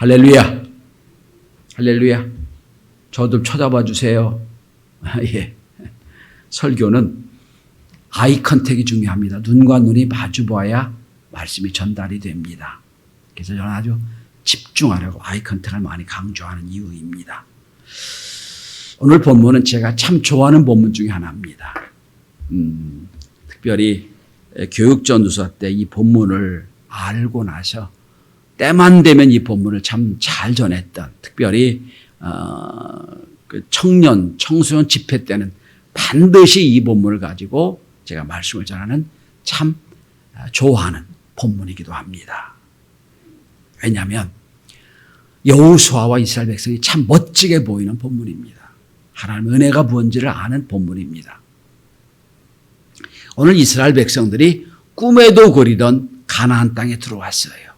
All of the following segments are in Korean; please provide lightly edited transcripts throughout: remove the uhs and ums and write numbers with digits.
할렐루야. 할렐루야. 저도 쳐다봐 주세요. 예. 설교는 아이 컨택이 중요합니다. 눈과 눈이 마주 봐야 말씀이 전달이 됩니다. 그래서 저는 아주 집중하려고 아이 컨택을 많이 강조하는 이유입니다. 오늘 본문은 제가 참 좋아하는 본문 중에 하나입니다. 특별히 교육전도서 때 이 본문을 알고 나서 때만 되면 이 본문을 참 잘 전했던, 특별히 그 청소년 집회 때는 반드시 이 본문을 가지고 제가 말씀을 전하는 참 좋아하는 본문이기도 합니다. 왜냐하면 여호수아와 이스라엘 백성이 참 멋지게 보이는 본문입니다. 하나님의 은혜가 무언지를 아는 본문입니다. 오늘 이스라엘 백성들이 꿈에도 그리던 가나안 땅에 들어왔어요.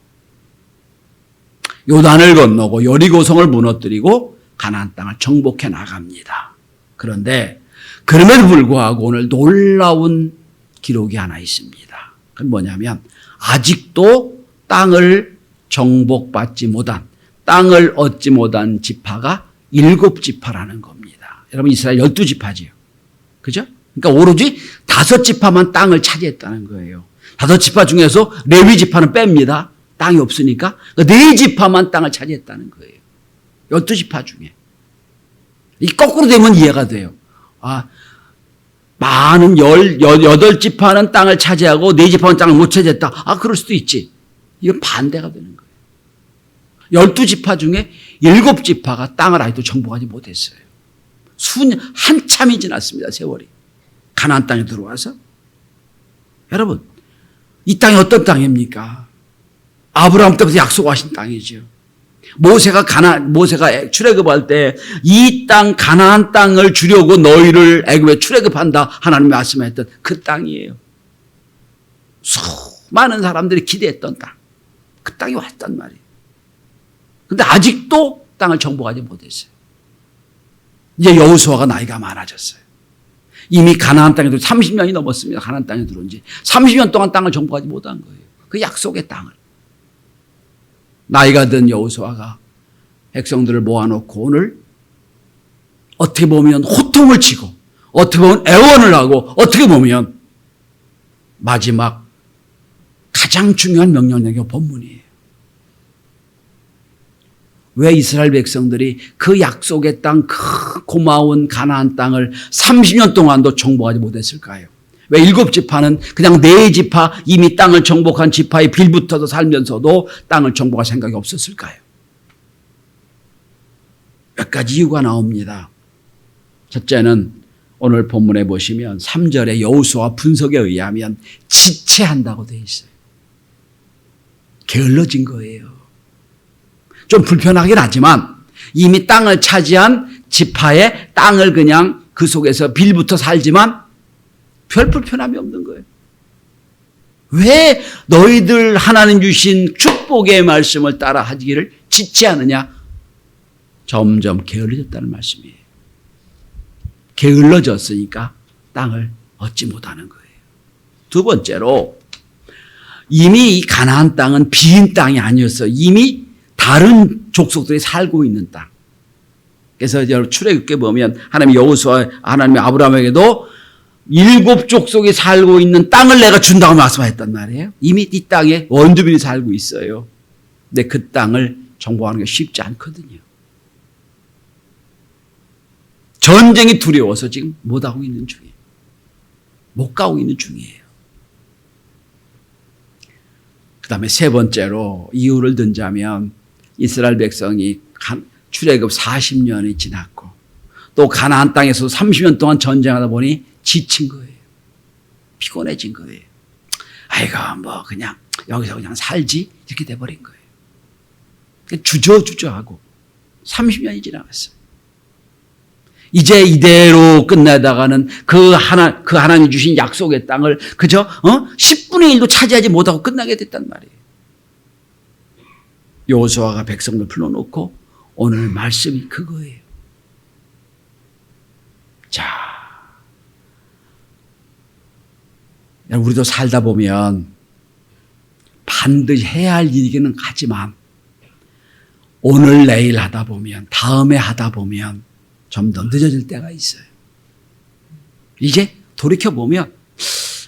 요단을 건너고 여리고성을 무너뜨리고 가나안 땅을 정복해 나갑니다. 그런데 그럼에도 불구하고 오늘 놀라운 기록이 하나 있습니다. 그건 뭐냐면 아직도 땅을 정복받지 못한, 땅을 얻지 못한 지파가 7지파라는 겁니다. 여러분 이스라엘 12지파지요. 그죠? 그러니까 오로지 5지파만 땅을 차지했다는 거예요. 5지파 중에서 레위 지파는 뺍니다. 땅이 없으니까. 4지파만 땅을 차지했다는 거예요. 12지파 중에. 이 거꾸로 되면 이해가 돼요. 많은 18지파는 땅을 차지하고 4지파는 땅을 못 차지했다. 그럴 수도 있지. 이건 반대가 되는 거예요. 12지파 중에 7지파가 땅을 아직도 정복하지 못했어요. 한참이 지났습니다. 세월이. 가나안 땅에 들어와서. 여러분, 이 땅이 어떤 땅입니까? 아브라함 때부터 약속하신 땅이죠. 모세가 출애굽할 때 이 땅 가나안 땅을 주려고 너희를 애굽에 출애굽한다 하나님이 말씀했던 그 땅이에요. 수많은 사람들이 기대했던 땅. 그 땅이 왔단 말이에요. 그런데 아직도 땅을 정복하지 못했어요. 이제 여호수아가 나이가 많아졌어요. 이미 가나안 땅에 들어 30년이 넘었습니다. 가나안 땅에 들어온 지 30년 동안 땅을 정복하지 못한 거예요. 그 약속의 땅을. 나이가 든 여호수아가 백성들을 모아놓고 오늘 어떻게 보면 호통을 치고, 어떻게 보면 애원을 하고, 어떻게 보면 마지막 가장 중요한 명령력의 본문이에요. 왜 이스라엘 백성들이 그 약속의 땅, 그 고마운 가나안 땅을 30년 동안도 정복하지 못했을까요? 왜 7지파는 그냥 4지파 이미 땅을 정복한 지파에 빌붙어서 살면서도 땅을 정복할 생각이 없었을까요? 몇 가지 이유가 나옵니다. 첫째는 오늘 본문에 보시면 3절에 여호수아 분석에 의하면 지체한다고 되어 있어요. 게을러진 거예요. 좀 불편하긴 하지만 이미 땅을 차지한 지파의 땅을 그냥 그 속에서 빌붙어 살지만 별 불편함이 없는 거예요. 왜 너희들 하나님 주신 축복의 말씀을 따라 하기를 지체하느냐? 점점 게을러졌다는 말씀이에요. 게을러졌으니까 땅을 얻지 못하는 거예요. 두 번째로 이미 이 가나안 땅은 빈 땅이 아니었어요. 이미 다른 족속들이 살고 있는 땅. 그래서 출애굽기에 보면 하나님 여호수아 하나님의 아브라함에게도 7족속이 살고 있는 땅을 내가 준다고 말씀하셨단 말이에요. 이미 이 땅에 원주민이 살고 있어요. 근데 그 땅을 정복하는 게 쉽지 않거든요. 전쟁이 두려워서 지금 못하고 있는 중이에요. 못 가고 있는 중이에요. 그 다음에 세 번째로 이유를 든자면 이스라엘 백성이 출애굽 40년이 지났고 또 가나안 땅에서 30년 동안 전쟁하다 보니 지친 거예요. 피곤해진 거예요. 아이고 그냥 여기서 그냥 살지 이렇게 돼버린 거예요. 주저하고 30년이 지나갔어요. 이제 이대로 끝내다가는 그 하나님 주신 약속의 땅을 그저 10분의 1도 차지하지 못하고 끝나게 됐단 말이에요. 여호수아가 백성들 불러놓고 오늘 말씀이 그거예요. 자, 우리도 살다 보면 반드시 해야 할 일이기는 하지만 오늘 내일 하다 보면, 다음에 하다 보면 좀 더 늦어질 때가 있어요. 이제 돌이켜보면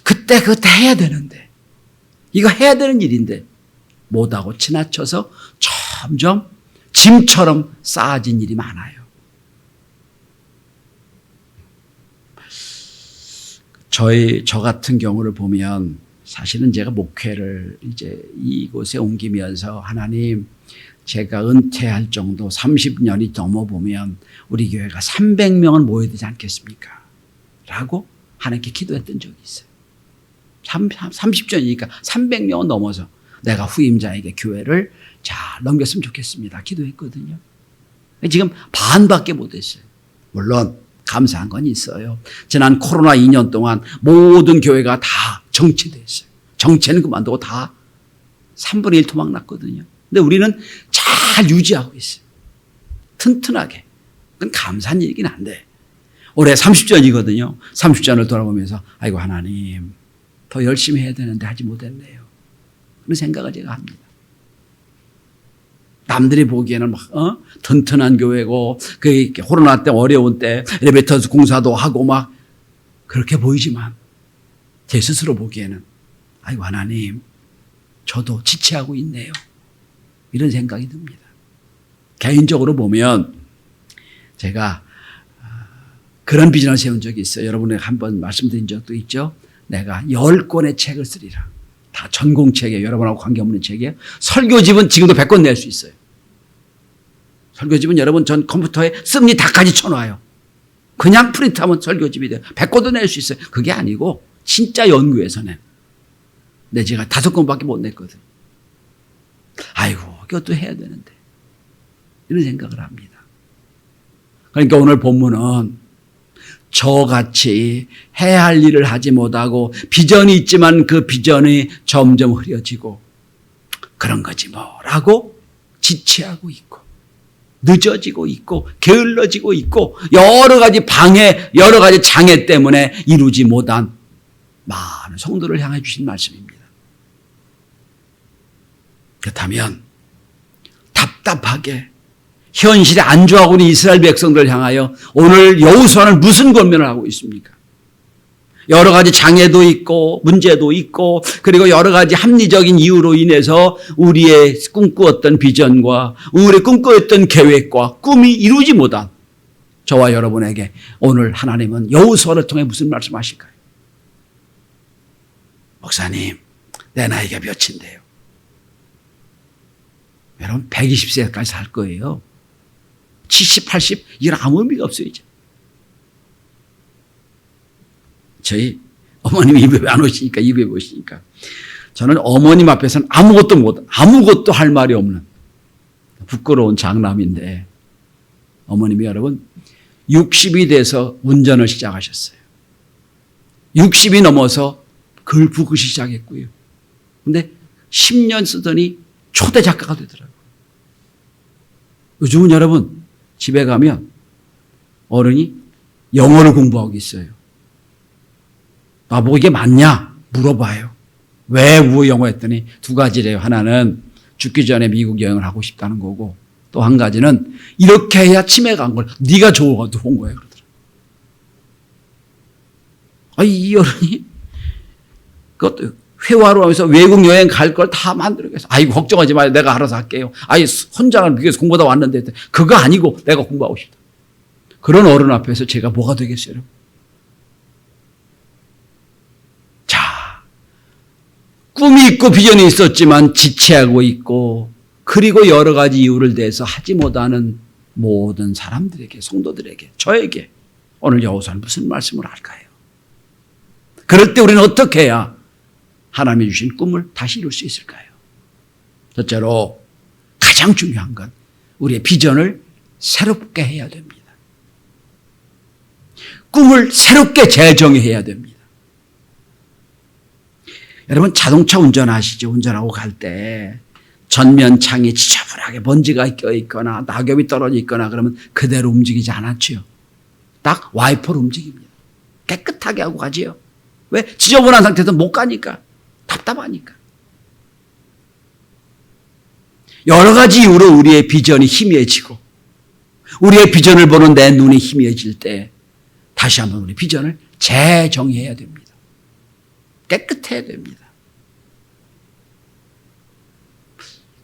그때 해야 되는데, 이거 해야 되는 일인데 못하고 지나쳐서 점점 짐처럼 쌓아진 일이 많아요. 저 같은 경우를 보면 사실은 제가 목회를 이제 이곳에 옮기면서 하나님, 제가 은퇴할 정도 30년이 넘어보면 우리 교회가 300명은 모여야 되지 않겠습니까? 라고 하나님께 기도했던 적이 있어요. 30전이니까 300명은 넘어서 내가 후임자에게 교회를 잘 넘겼으면 좋겠습니다. 기도했거든요. 지금 반밖에 못했어요. 물론 감사한 건 있어요. 지난 코로나 2년 동안 모든 교회가 다 정체됐어요. 정체는 그만두고 다 3분의 1 토막 났거든요. 근데 우리는 잘 유지하고 있어요. 튼튼하게. 그건 감사한 일이긴 한데 올해 30전이거든요. 30전을 돌아보면서 아이고 하나님, 더 열심히 해야 되는데 하지 못했네요. 그런 생각을 제가 합니다. 남들이 보기에는 막 튼튼한 교회고 그 코로나 때 어려운 때 엘리베이터 공사도 하고 막 그렇게 보이지만 제 스스로 보기에는 아이고 하나님, 저도 지체하고 있네요. 이런 생각이 듭니다. 개인적으로 보면 제가 그런 비전을 세운 적이 있어요. 여러분에게 한번 말씀드린 적도 있죠. 내가 10권의 책을 쓰리라. 다 전공책이에요. 여러분하고 관계없는 책이에요. 설교집은 지금도 100권 낼 수 있어요. 설교집은 여러분 전 컴퓨터에 씁니다까지 쳐놔요. 그냥 프린트하면 설교집이 돼요. 100권도 낼 수 있어요. 그게 아니고 진짜 연구에서는 내 제가 5권밖에 못 냈거든. 아이고 그것도 해야 되는데 이런 생각을 합니다. 그러니까 오늘 본문은 저같이 해야 할 일을 하지 못하고 비전이 있지만 그 비전이 점점 흐려지고 그런 거지 뭐라고 지체하고 있고 늦어지고 있고 게을러지고 있고 여러 가지 방해, 여러 가지 장애 때문에 이루지 못한 많은 성도를 향해 주신 말씀입니다. 그렇다면 답답하게 현실에 안주하고 있는 이스라엘 백성들을 향하여 오늘 여호수아는 무슨 권면을 하고 있습니까? 여러 가지 장애도 있고 문제도 있고 그리고 여러 가지 합리적인 이유로 인해서 우리의 꿈꾸었던 비전과 우리의 꿈꾸었던 계획과 꿈이 이루지 못한 저와 여러분에게 오늘 하나님은 여호수아를 통해 무슨 말씀하실까요? 목사님, 내 나이가 몇인데요? 여러분 120세까지 살 거예요. 70, 80 이런 아무 의미가 없어요. 이제. 저희 어머님이 입에 안 오시니까 입에 보시니까 저는 어머님 앞에서는 아무것도 할 말이 없는 부끄러운 장남인데 어머님이 여러분 60이 돼서 운전을 시작하셨어요. 60이 넘어서 글 부기 시작했고요. 근데 10년 쓰더니 초대 작가가 되더라고요. 요즘은 여러분 집에 가면 어른이 영어를 공부하고 있어요. 나보고 이게 맞냐? 물어봐요. 왜 영어 했더니 두 가지래요. 하나는 죽기 전에 미국 여행을 하고 싶다는 거고 또 한 가지는 이렇게 해야 치매가 안 걸려. 네가 좋은 거야 그러더라고요. 이 어른이 그것도 회화로 하면서 외국 여행 갈 걸 다 만들어겠어. 아이고 걱정하지 마요. 내가 알아서 할게요. 혼자는 미국에서 공부하다 왔는데 그거 아니고 내가 공부하고 싶다. 그런 어른 앞에서 제가 뭐가 되겠어요? 여러분? 자, 꿈이 있고 비전이 있었지만 지체하고 있고 그리고 여러 가지 이유를 대해서 하지 못하는 모든 사람들에게, 성도들에게, 저에게 오늘 여호수아는 무슨 말씀을 할까요? 그럴 때 우리는 어떻게 해야 하나님이 주신 꿈을 다시 이룰 수 있을까요? 첫째로 가장 중요한 건 우리의 비전을 새롭게 해야 됩니다. 꿈을 새롭게 재정해야 됩니다. 여러분 자동차 운전하시죠? 운전하고 갈 때 전면창이 지저분하게 먼지가 껴있거나 낙엽이 떨어져 있거나 그러면 그대로 움직이지 않았지요. 딱 와이퍼로 움직입니다. 깨끗하게 하고 가지요. 왜? 지저분한 상태에서 못 가니까. 답답하니까. 여러 가지 이유로 우리의 비전이 희미해지고 우리의 비전을 보는 내 눈이 희미해질 때 다시 한번 우리 비전을 재정의해야 됩니다. 깨끗해야 됩니다.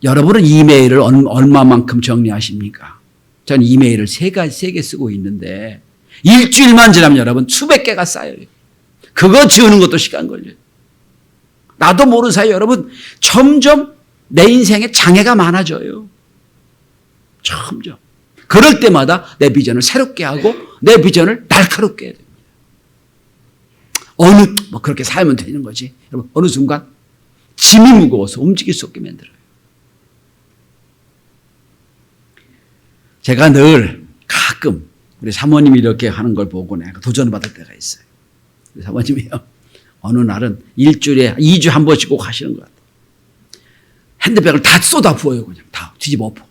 여러분은 이메일을 얼마만큼 정리하십니까? 저는 이메일을 3개 쓰고 있는데 일주일만 지나면 여러분 수백 개가 쌓여요. 그거 지우는 것도 시간 걸려요. 나도 모르는 사이 여러분 점점 내 인생에 장애가 많아져요. 점점. 그럴 때마다 내 비전을 새롭게 하고 내 비전을 날카롭게 해야 됩니다. 그렇게 살면 되는 거지. 여러분, 어느 순간 짐이 무거워서 움직일 수 없게 만들어요. 제가 늘 가끔 우리 사모님이 이렇게 하는 걸 보고 내가 도전을 받을 때가 있어요. 우리 사모님이요. 어느 날은 일주일에 2주에 한 번씩 꼭 하시는 것 같아요. 핸드백을 다 쏟아 부어요. 그냥 다 뒤집어 엎어.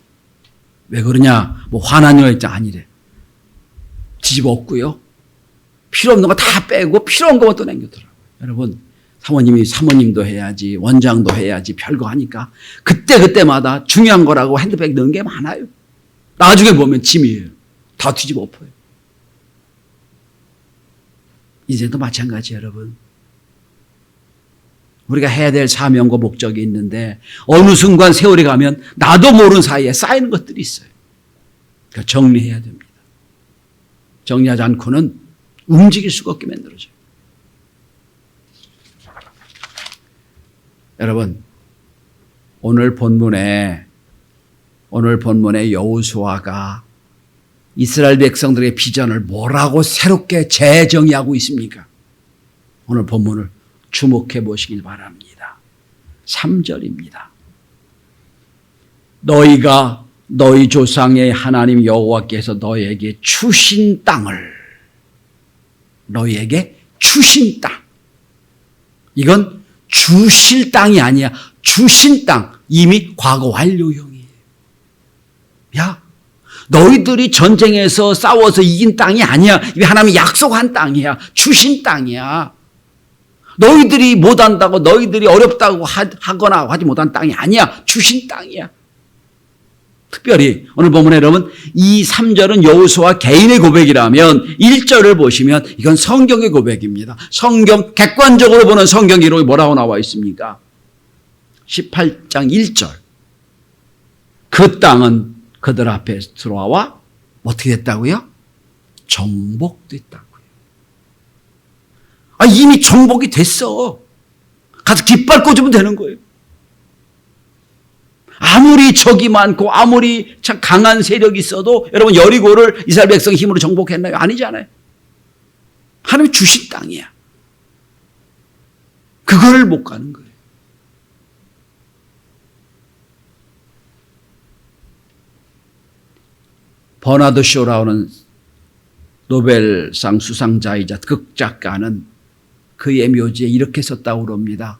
왜 그러냐? 뭐 화난 여자 아니래. 뒤집어 엎고요. 필요 없는 거 다 빼고 필요 없는 것만 또 남겨두더라고요. 여러분, 사모님도 해야지, 원장도 해야지, 별거 하니까 그때마다 중요한 거라고 핸드백 넣은 게 많아요. 나중에 보면 짐이에요. 다 뒤집어 엎어요. 인생도 마찬가지예요, 여러분. 우리가 해야 될 사명과 목적이 있는데 어느 순간 세월이 가면 나도 모르는 사이에 쌓이는 것들이 있어요. 그러니까 정리해야 됩니다. 정리하지 않고는 움직일 수가 없게 만들어져요. 여러분, 오늘 본문에 여호수아가 이스라엘 백성들의 비전을 뭐라고 새롭게 재정의하고 있습니까? 오늘 본문을 주목해 보시길 바랍니다. 3절입니다. 너희가 너희 조상의 하나님 여호와께서 너희에게 주신 땅을, 너희에게 주신 땅, 이건 주실 땅이 아니야. 주신 땅, 이미 과거 완료형이에요. 야, 너희들이 전쟁에서 싸워서 이긴 땅이 아니야. 이게 하나님이 약속한 땅이야. 주신 땅이야. 너희들이 못한다고, 너희들이 어렵다고 하거나 하지 못한 땅이 아니야. 주신 땅이야. 특별히 오늘 본문에 여러분 이 3절은 여호수아 개인의 고백이라면 1절을 보시면 이건 성경의 고백입니다. 성경, 객관적으로 보는 성경 기록이 뭐라고 나와 있습니까? 18장 1절. 그 땅은 그들 앞에 들어와 어떻게 됐다고요? 정복됐다고요. 이미 정복이 됐어. 가서 깃발 꽂으면 되는 거예요. 아무리 적이 많고 아무리 참 강한 세력이 있어도 여러분 여리고를 이스라엘 백성 힘으로 정복했나요? 아니잖아요. 하나님이 주신 땅이야. 그거를 못 가는 거예요. 버나드 쇼라는 노벨상 수상자이자 극작가는 그의 묘지에 이렇게 썼다고 그럽니다.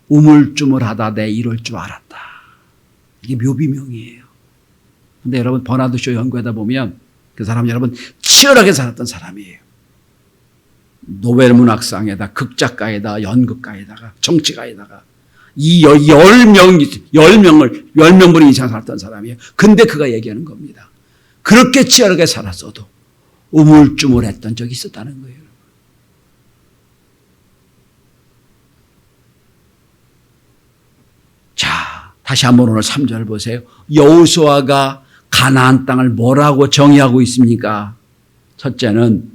우물쭈물하다 내 이럴 줄 알았다. 이게 묘비명이에요. 근데 여러분 버나드 쇼 연구하다 보면 그 사람 여러분 치열하게 살았던 사람이에요. 노벨 문학상에다 극작가에다 연극가에다가 정치가에다가 이 10명분이 이상 살았던 사람이에요. 근데 그가 얘기하는 겁니다. 그렇게 치열하게 살았어도 우물쭈물했던 적이 있었다는 거예요. 자, 다시 한번 오늘 3절 보세요. 여호수아가 가나안 땅을 뭐라고 정의하고 있습니까? 첫째는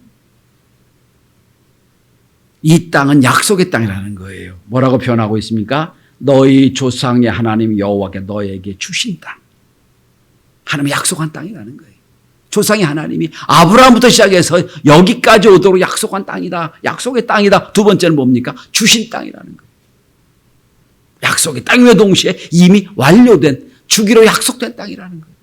이 땅은 약속의 땅이라는 거예요. 뭐라고 표현하고 있습니까? 너희 조상의 하나님 여호와께 너희에게 주신 땅. 하나님이 약속한 땅이라는 거예요. 조상의 하나님이 아브라함부터 시작해서 여기까지 오도록 약속한 땅이다. 약속의 땅이다. 두 번째는 뭡니까? 주신 땅이라는 거예요. 약속의 땅임과 동시에 이미 완료된 주기로 약속된 땅이라는 거예요.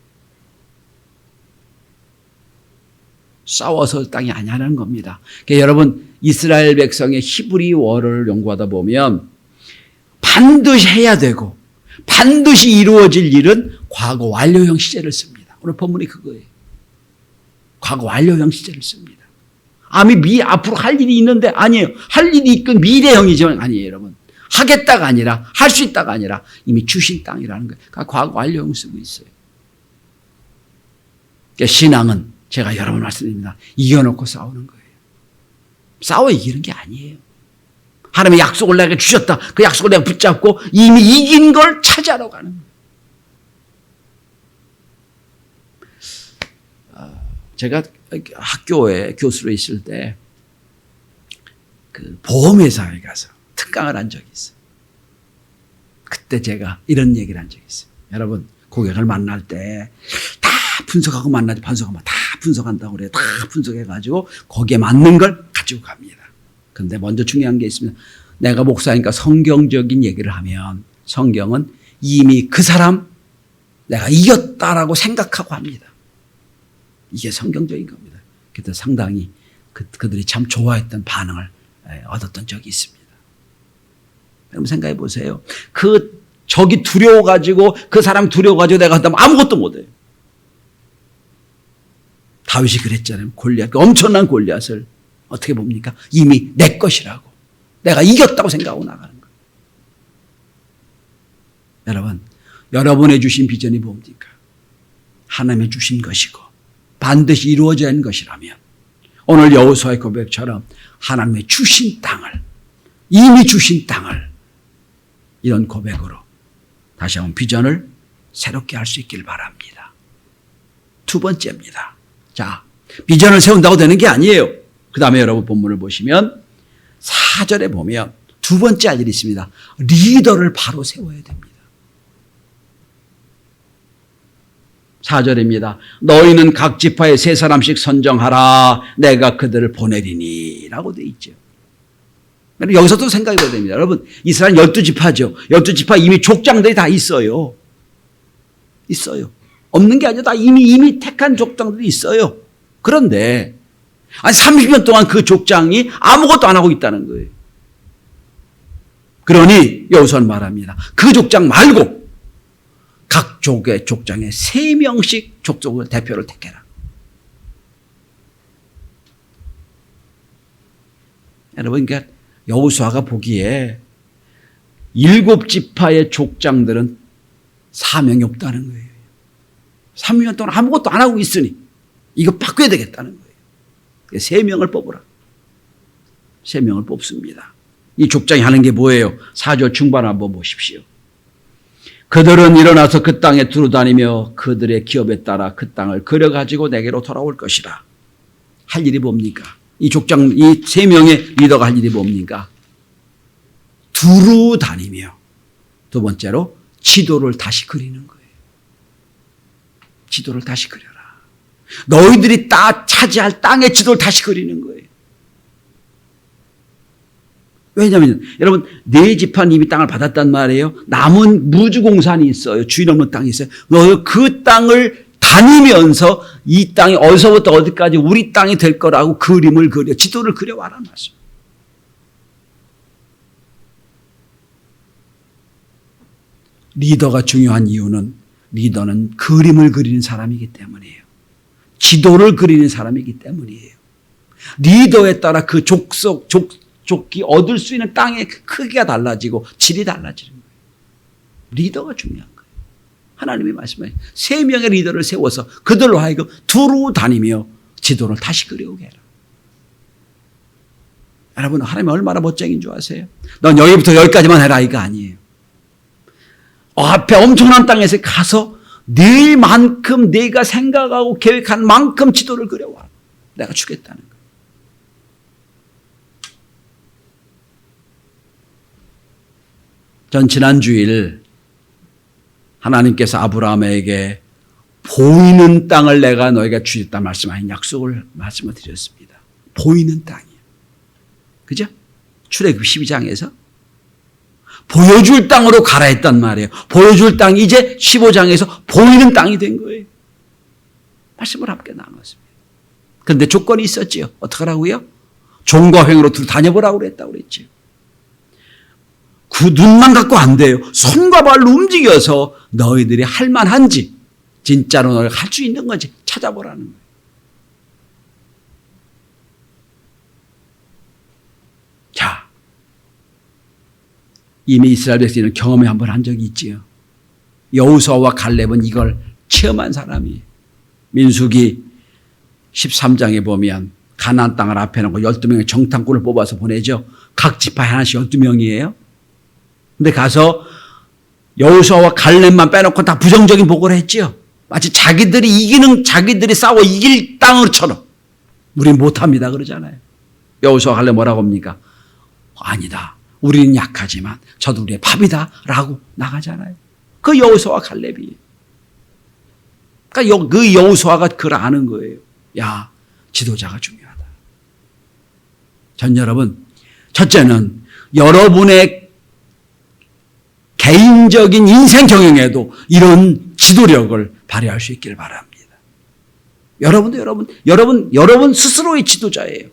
싸워서 땅이 아니라는 겁니다. 그러니까 여러분 이스라엘 백성의 히브리어를 연구하다 보면 반드시 해야 되고 반드시 이루어질 일은 과거 완료형 시제를 씁니다. 오늘 본문이 그거예요. 과거 완료형 시제를 씁니다. 앞으로 할 일이 있는데 아니에요. 할 일이 있건 미래형이지만 아니에요, 여러분. 하겠다가 아니라 할 수 있다가 아니라 이미 주신 땅이라는 거예요. 그러니까 과거 완료형 쓰고 있어요. 그러니까 신앙은 제가 여러 번 말씀드립니다. 이겨놓고 싸우는 거예요. 싸워 이기는 게 아니에요. 하나님의 약속을 내게 주셨다. 그 약속을 내가 붙잡고 이미 이긴 걸 차지하러 가는 거예요. 제가 학교에 교수로 있을 때 그 보험회사에 가서 특강을 한 적이 있어요. 그때 제가 이런 얘기를 한 적이 있어요. 여러분, 고객을 만날 때 다 분석하고 만나지, 분석하면 다 분석한다고 그래요. 다 분석해가지고 거기에 맞는 걸 가지고 갑니다. 근데 먼저 중요한 게 있습니다. 내가 목사니까 성경적인 얘기를 하면 성경은 이미 그 사람 내가 이겼다라고 생각하고 합니다. 이게 성경적인 겁니다. 그때 상당히 그들이 참 좋아했던 반응을 얻었던 적이 있습니다. 여러분 생각해 보세요. 적이 두려워가지고 그 사람 두려워가지고 내가 한다면 아무것도 못해요. 다윗이 그랬잖아요. 골리앗, 엄청난 골리앗을 어떻게 봅니까? 이미 내 것이라고. 내가 이겼다고 생각하고 나가는 거예요. 여러분, 여러분의 주신 비전이 뭡니까? 하나님의 주신 것이고 반드시 이루어져야 하는 것이라면 오늘 여호수아의 고백처럼 하나님의 주신 땅을, 이미 주신 땅을 이런 고백으로 다시 한번 비전을 새롭게 할 수 있기를 바랍니다. 두 번째입니다. 자, 비전을 세운다고 되는 게 아니에요. 그 다음에 여러분 본문을 보시면 4절에 보면 두 번째 할 일이 있습니다. 리더를 바로 세워야 됩니다. 4절입니다. 너희는 각 지파에 3사람씩 선정하라. 내가 그들을 보내리니 라고 되어 있죠. 여기서도 생각해 봐야 됩니다. 여러분, 이스라엘 12지파죠. 12지파 이미 족장들이 다 있어요. 있어요. 없는 게 아니라 다 이미 택한 족장들이 있어요. 그런데 아니 30년 동안 그 족장이 아무것도 안 하고 있다는 거예요. 그러니 여호수아는 말합니다. 그 족장 말고 각 족의 족장에 3명씩 족속을 대표를 택해라. 여러분, 그러니까 여호수아가 보기에 7지파의 족장들은 사명이 없다는 거예요. 3년 동안 아무것도 안 하고 있으니 이거 바꿔야 되겠다는 거예요. 3명을 뽑으라. 3명을 뽑습니다. 이 족장이 하는 게 뭐예요? 4절 중반 한번 보십시오. 그들은 일어나서 그 땅에 두루다니며 그들의 기업에 따라 그 땅을 그려가지고 내게로 돌아올 것이라. 할 일이 뭡니까? 이 3명의 리더가 할 일이 뭡니까? 두루다니며 두 번째로 지도를 다시 그리는 거예요. 지도를 다시 그려라. 너희들이 차지할 땅의 지도를 다시 그리는 거예요. 왜냐하면 여러분 4지파는 이미 땅을 받았단 말이에요. 남은 무주공산이 있어요. 주인 없는 땅이 있어요. 너희 그 땅을 다니면서 이 땅이 어디서부터 어디까지 우리 땅이 될 거라고 그림을 그려, 지도를 그려와라는 말씀. 리더가 중요한 이유는 리더는 그림을 그리는 사람이기 때문이에요. 지도를 그리는 사람이기 때문이에요. 리더에 따라 그 족기 얻을 수 있는 땅의 크기가 달라지고 질이 달라지는 거예요. 리더가 중요한 거예요. 하나님이 말씀하신 3명의 리더를 세워서 그들로 하여금 두루 다니며 지도를 다시 그려오게 해라. 여러분, 하나님이 얼마나 멋쟁인 줄 아세요? 넌 여기부터 여기까지만 해라 이거 아니에요. 앞에 엄청난 땅에서 가서 네만큼 네가 생각하고 계획한 만큼 지도를 그려와. 내가 주겠다는 거예요. 전 지난 주일 하나님께서 아브라함에게 보이는 땅을 내가 너희가 주겠다 말씀하신 말씀을 드렸습니다. 보이는 땅이에요. 그죠? 출애굽 12장에서 보여줄 땅으로 가라 했단 말이에요. 보여줄 땅이 이제 15장에서 보이는 땅이 된 거예요. 말씀을 함께 나눴습니다. 그런데 조건이 있었지요. 어떻게 하라고요? 종과 횡으로 다녀보라고 그랬다고 그랬죠. 그 눈만 갖고 안 돼요. 손과 발로 움직여서 너희들이 할 만한지, 진짜로 너희가 할 수 있는 건지 찾아보라는 거예요. 자, 이미 이스라엘 백성은 경험을 한번 한 적이 있지요. 여호수아와 갈렙은 이걸 체험한 사람이에요. 민수기 13장에 보면 가나안 땅을 앞에 놓고 12명의 정탐꾼을 뽑아서 보내죠. 각 지파에 하나씩 12명이에요. 근데 가서 여호수아와 갈렙만 빼놓고 다 부정적인 보고를 했죠. 마치 자기들이 싸워 이길 땅으로처럼 우린 못합니다 그러잖아요. 여호수아 갈렙 뭐라고 합니까? 아니다. 우리는 약하지만 저도 우리의 밥이다 라고 나가잖아요. 그 여호수아와 갈렙이에요. 그러니까 그 여호수아가 그걸 아는 거예요. 야, 지도자가 중요하다. 전 여러분, 첫째는 여러분의 개인적인 인생 경영에도 이런 지도력을 발휘할 수 있기를 바랍니다. 여러분 스스로의 지도자예요.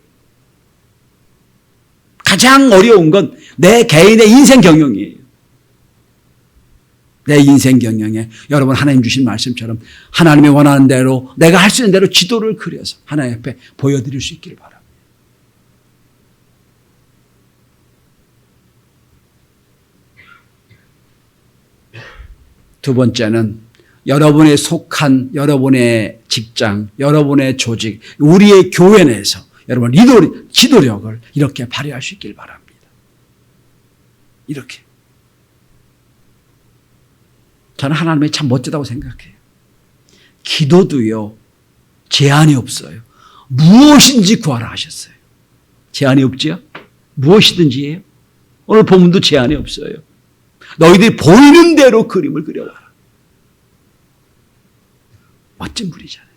가장 어려운 건 내 개인의 인생 경영이에요. 내 인생 경영에 여러분 하나님 주신 말씀처럼 하나님이 원하는 대로 내가 할 수 있는 대로 지도를 그려서 하나님 앞에 보여드릴 수 있기를 바랍니다. 두 번째는 여러분의 속한 여러분의 직장, 여러분의 조직, 우리의 교회 내에서 여러분 지도력을 이렇게 발휘할 수 있기를 바랍니다. 이렇게. 저는 하나님이 참 멋지다고 생각해요. 기도도요, 제한이 없어요. 무엇인지 구하라 하셨어요. 제한이 없지요? 무엇이든지예요. 오늘 본문도 제한이 없어요. 너희들이 보이는 대로 그림을 그려와라. 멋진 분이잖아요.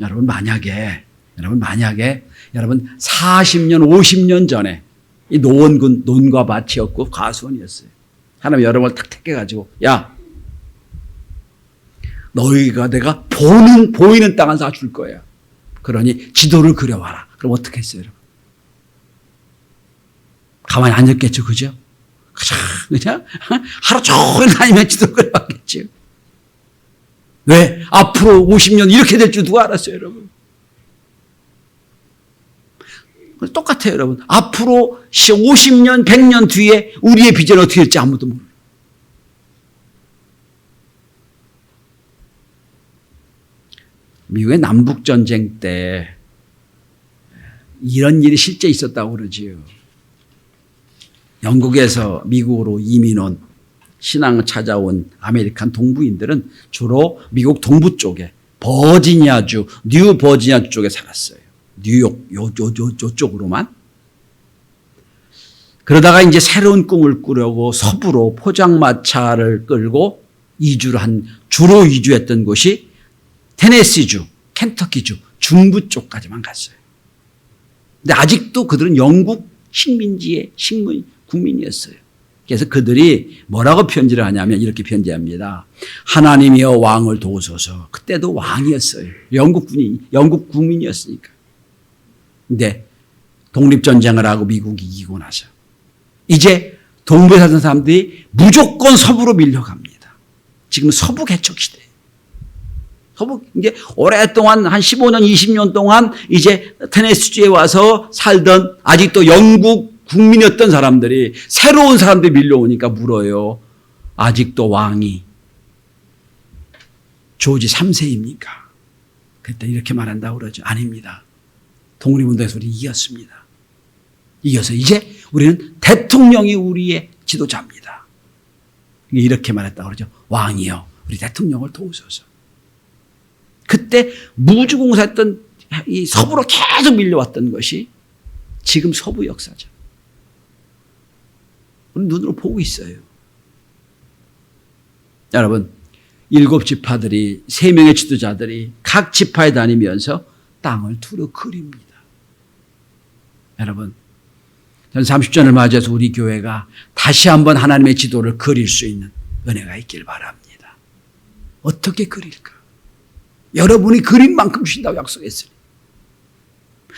여러분 만약에 40년, 50년 전에 이 노원군 논과 밭이었고 과수원이었어요. 하나님 여러분을 탁 택해가지고 야, 너희가 내가 보이는 땅을 다 줄 거야. 그러니 지도를 그려와라. 그럼 어떻게 했어요, 여러분? 가만히 앉았겠죠, 그죠? 그냥 하루 종일 다니면 지도 그려왔겠죠. 왜? 앞으로 50년 이렇게 될 줄 누가 알았어요, 여러분? 똑같아요, 여러분. 앞으로 50년, 100년 뒤에 우리의 비전이 어떻게 될지 아무도 몰라요. 미국의 남북전쟁 때 이런 일이 실제 있었다고 그러지요. 영국에서 미국으로 이민 온 신앙을 찾아온 아메리칸 동부인들은 주로 미국 동부 쪽에 버지니아주, 뉴 버지니아 쪽에 살았어요. 뉴욕 요쪽으로만. 그러다가 이제 새로운 꿈을 꾸려고 서부로 포장마차를 끌고 주로 이주했던 곳이 테네시주, 켄터키주, 중부 쪽까지만 갔어요. 근데 아직도 그들은 영국 식민지의 국민이었어요. 그래서 그들이 뭐라고 편지를 하냐면 이렇게 편지합니다. 하나님이여 왕을 도우소서. 그때도 왕이었어요. 영국 국민이었으니까. 근데 독립전쟁을 하고 미국이 이기고 나서 이제 동부에 사는 사람들이 무조건 서부로 밀려갑니다. 지금 서부 개척 시대예요. 서부 이제 오랫동안 한 15년, 20년 동안 이제 테네시주에 와서 살던 아직도 영국 국민이었던 사람들이 새로운 사람들이 밀려오니까 물어요. 아직도 왕이 조지 3세입니까? 그때 이렇게 말한다고 그러죠. 아닙니다. 독립운동에서 우리 이겼습니다. 이겨서 이제 우리는 대통령이 우리의 지도자입니다. 이렇게 말했다고 그러죠. 왕이요, 우리 대통령을 도우소서. 그때 무주공사했던 이 서부로 계속 밀려왔던 것이 지금 서부 역사죠. 우리 눈으로 보고 있어요. 여러분, 7지파들이 3명의 지도자들이 각 지파에 다니면서 땅을 두루 그립니다. 여러분, 전 30전을 맞이해서 우리 교회가 다시 한번 하나님의 지도를 그릴 수 있는 은혜가 있길 바랍니다. 어떻게 그릴까? 여러분이 그린 만큼 주신다고 약속했으니.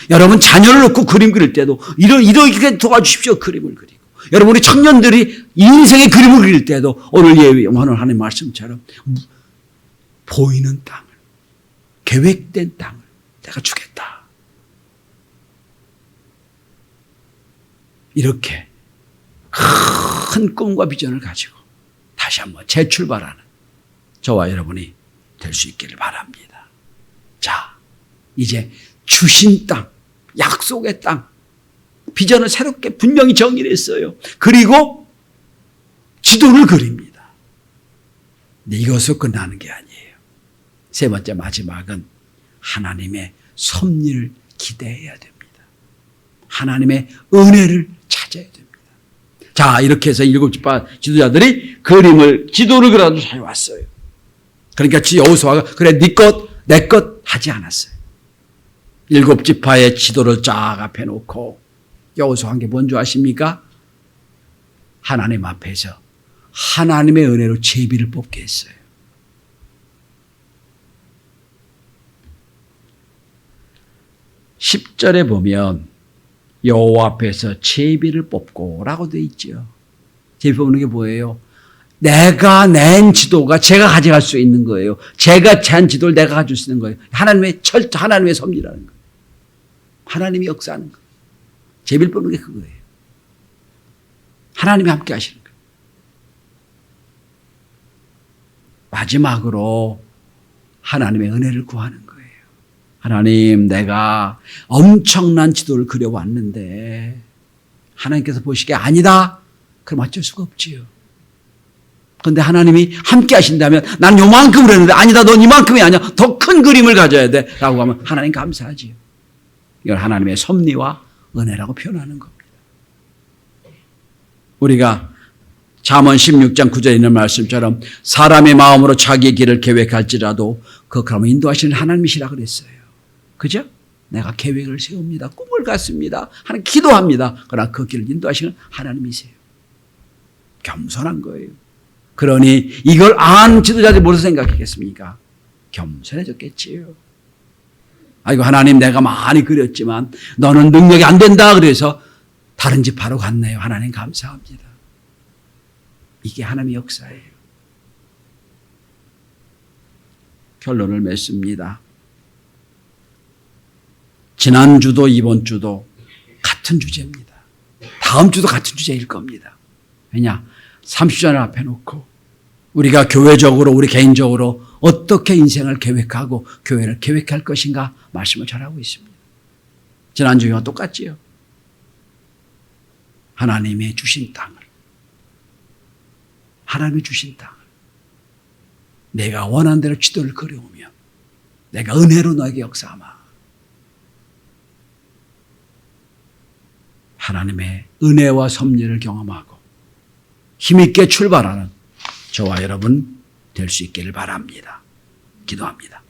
여러분 자녀를 놓고 그림 그릴 때도 이렇게 도와주십시오. 그림을 그리고. 여러분 우리 청년들이 인생의 그림을 그릴 때도 오늘 하나님의 말씀처럼 보이는 땅을, 계획된 땅을 내가 주겠다. 이렇게 큰 꿈과 비전을 가지고 다시 한번 재출발하는 저와 여러분이 될 수 있기를 바랍니다. 자, 이제 주신 땅, 약속의 땅, 비전을 새롭게 분명히 정의를 했어요. 그리고 지도를 그립니다. 근데 이것으로 끝나는 게 아니에요. 세 번째 마지막은 하나님의 섭리를 기대해야 됩니다. 하나님의 은혜를 찾아야 됩니다. 자, 이렇게 해서 일곱 지파 지도자들이 지도를 그려도 잘 왔어요. 그러니까 여호수아가 그래 네 것, 내 것 하지 않았어요. 일곱 지파의 지도를 쫙 앞에 놓고 여호수아 한 게 뭔지 아십니까? 하나님 앞에서 하나님의 은혜로 제비를 뽑게 했어요. (10절에) 보면 여호와 앞에서 제비를 뽑고라고 되어 있죠. 제비 뽑는 게 뭐예요? 내가 낸 지도가 제가 가져갈 수 있는 거예요. 제가 제한 지도를 내가 가질 수 있는 거예요. 하나님의 섭리라는 거예요. 하나님이 역사하는 거예요. 제비를 뽑는 게 그거예요. 하나님이 함께 하시는 거예요. 마지막으로 하나님의 은혜를 구하는 거예요. 하나님, 내가 엄청난 지도를 그려왔는데 하나님께서 보시기에 아니다. 그럼 어쩔 수가 없지요. 그런데 하나님이 함께 하신다면 난 요만큼 그렸는데 아니다. 넌 이만큼이 아니야. 더 큰 그림을 가져야 돼. 라고 하면 하나님 감사하지요. 이걸 하나님의 섭리와 은혜라고 표현하는 겁니다. 우리가 잠언 16장 9절에 있는 말씀처럼 사람의 마음으로 자기의 길을 계획할지라도 그러면 인도하시는 하나님이시라 그랬어요. 그죠? 내가 계획을 세웁니다. 꿈을 갖습니다. 하나님 기도합니다. 그러나 그 길을 인도하시는 하나님이세요. 겸손한 거예요. 그러니 이걸 안 지도자들이 무엇을 생각했겠습니까? 겸손해졌겠지요. 아이고 하나님 내가 많이 그렸지만 너는 능력이 안 된다 그래서 다른 집 바로 갔네요. 하나님 감사합니다. 이게 하나님의 역사예요. 결론을 맺습니다. 지난주도 이번 주도 같은 주제입니다. 다음 주도 같은 주제일 겁니다. 왜냐? 30전을 앞에 놓고 우리가 교회적으로 우리 개인적으로 어떻게 인생을 계획하고 교회를 계획할 것인가 말씀을 잘하고 있습니다. 지난주와 똑같지요. 하나님의 주신 땅을 내가 원하는 대로 지도를 그려오면 내가 은혜로 너에게 역사하마. 하나님의 은혜와 섭리를 경험하고 힘있게 출발하는 저와 여러분 될 수 있기를 바랍니다. 기도합니다.